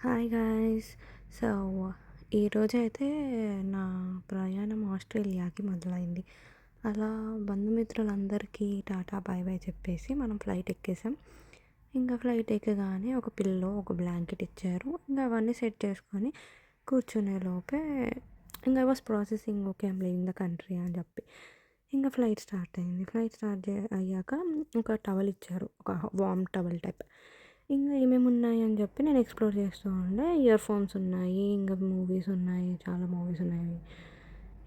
Hi guys. So, ఈరోజైతే నా ప్రయాణం ఆస్ట్రేలియాకి మొదలైంది. అలా బంధుమిత్రులందరికీ టాటా బాయ్ బాయ్ చెప్పేసి మనం ఫ్లైట్ ఎక్కేసాం. ఇంకా ఫ్లైట్ ఎక్కగానే ఒక పిల్లో, ఒక బ్లాంకెట్ ఇచ్చారు. ఇంకా అవన్నీ సెట్ చేసుకొని కూర్చునే లోపే ఇంకా I was processing okay I'm leaving the country అని చెప్పి. ఇంకా ఫ్లైట్ స్టార్ట్ అయింది. ఫ్లైట్ స్టార్ట్ అయ్యాక ఒక టవల్ ఇచ్చారు. ఒక వార్మ్ టవల్ టైప్. ఇంకా ఏమేమి ఉన్నాయి అని చెప్పి నేను ఎక్స్ప్లోర్ చేస్తూ ఉండే. ఇయర్ ఫోన్స్ ఉన్నాయి, ఇంకా మూవీస్ ఉన్నాయి, చాలా మూవీస్ ఉన్నాయి.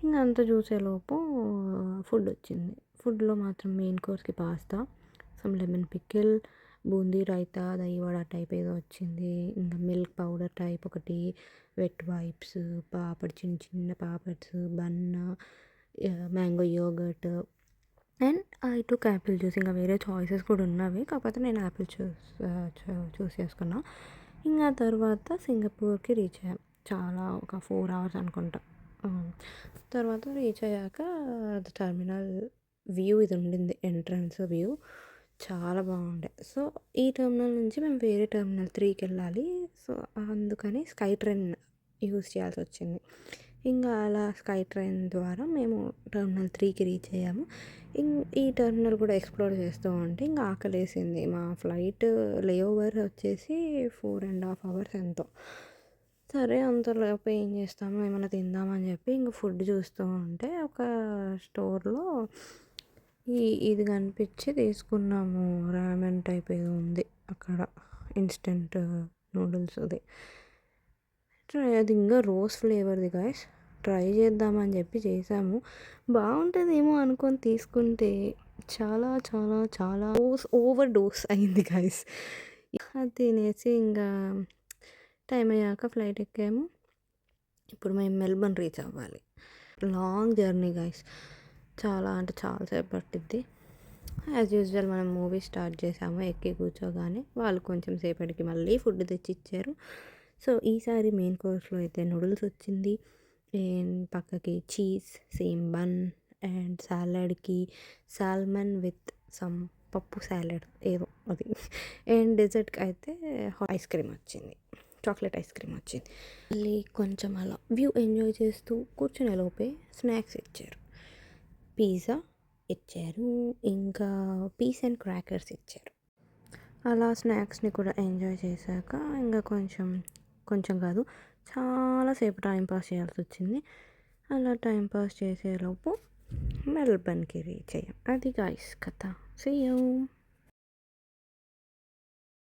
ఇంకా అంతా చూసేలోపు ఫుడ్ వచ్చింది. ఫుడ్లో మాత్రం మెయిన్ కోర్స్కి pasta, some lemon pickle, boondi raita, dahi vada type ఏదో వచ్చింది. ఇంకా మిల్క్ పౌడర్ టైప్ ఒకటి, వెట్ వైప్స్, పాపడ్, చిన్న చిన్న పాపడ్స్, బన్న, mango yoghurt and I took apple juice. ఇంకా వేరే చాయిసెస్ కూడా ఉన్నవి, కాకపోతే నేను యాపిల్ చూస్ చేసుకున్నా. ఇంకా తర్వాత సింగపూర్కి రీచ్ అయ్యాం. చాలా ఒక 4 hours అనుకుంటా. తర్వాత రీచ్ అయ్యాక టర్మినల్ వ్యూ ఇది ఉండింది, ఎంట్రన్స్ వ్యూ చాలా బాగుండే. సో ఈ టర్మినల్ నుంచి మేము వేరే టర్మినల్ 3కి వెళ్ళాలి. సో అందుకని స్కై ట్రైన్ యూజ్ చేయాల్సి వచ్చింది. ఇంకా అలా స్కై ట్రైన్ ద్వారా మేము టర్మినల్ 3కి రీచ్ అయ్యాము. ఈ టర్మినల్ కూడా ఎక్స్ప్లోర్ చేస్తూ ఉంటే ఇంకా ఆకలేసింది. మా ఫ్లైట్ లేఓవర్ వచ్చేసి 4.5 hours ఎంతో. సరే అంతలోపు ఏం చేస్తాము, ఏమైనా తిందామని చెప్పి ఇంక ఫుడ్ చూస్తూ ఉంటే ఒక స్టోర్లో ఇది కనిపించి తీసుకున్నాము. రామెన్ టైప్ ఏదో ఉంది అక్కడ, ఇన్స్టెంట్ నూడిల్స్. అది ఇంకా రోజ్ ఫ్లేవర్ది గాయస్. ట్రై చేద్దామని చెప్పి చేసాము. బాగుంటుందేమో అనుకొని తీసుకుంటే చాలా చాలా చాలా ఓవర్ డోస్ అయింది గాయస్. అది తినేసి ఇంకా టైం అయ్యాక ఫ్లైట్ ఎక్కాము. ఇప్పుడు మేము మెల్బర్న్ రీచ్ అవ్వాలి. లాంగ్ జర్నీ గాయస్, చాలా అంటే చాలాసేపు పట్టిద్ది. యాజ్ యూజువల్ మనం మూవీ స్టార్ట్ చేసాము. ఎక్కి కూర్చోగానే వాళ్ళు కొంచెం సేపటికి మళ్ళీ ఫుడ్ తెచ్చి ఇచ్చారు. సో ఈసారి మెయిన్ కోర్స్లో అయితే నూడిల్స్ వచ్చింది, అండ్ పక్కకి చీజ్, సేమ్ బన్, అండ్ సాలడ్కి సాల్మన్ విత్ సమ్ పప్పు సాలడ్ ఏదో అది. అండ్ డెజర్ట్కి అయితే ఐస్ క్రీమ్ వచ్చింది, చాక్లెట్ ఐస్ క్రీమ్ వచ్చింది. మళ్ళీ కొంచెం అలా వ్యూ ఎంజాయ్ చేస్తూ కూర్చునే లోపే స్నాక్స్ ఇచ్చారు. పిజ్జా ఇచ్చారు, ఇంకా పీస్ అండ్ క్రాకర్స్ ఇచ్చారు. అలా స్నాక్స్ని కూడా ఎంజాయ్ చేశాక ఇంకా కొంచెం కాదు, చాలాసేపు టైంపాస్ చేయాల్సి వచ్చింది. అలా టైంపాస్ చేసేలోపు మెల్బర్న్కి రీచ్ అయ్యాం. అది గాయ్స్ కథ. See you.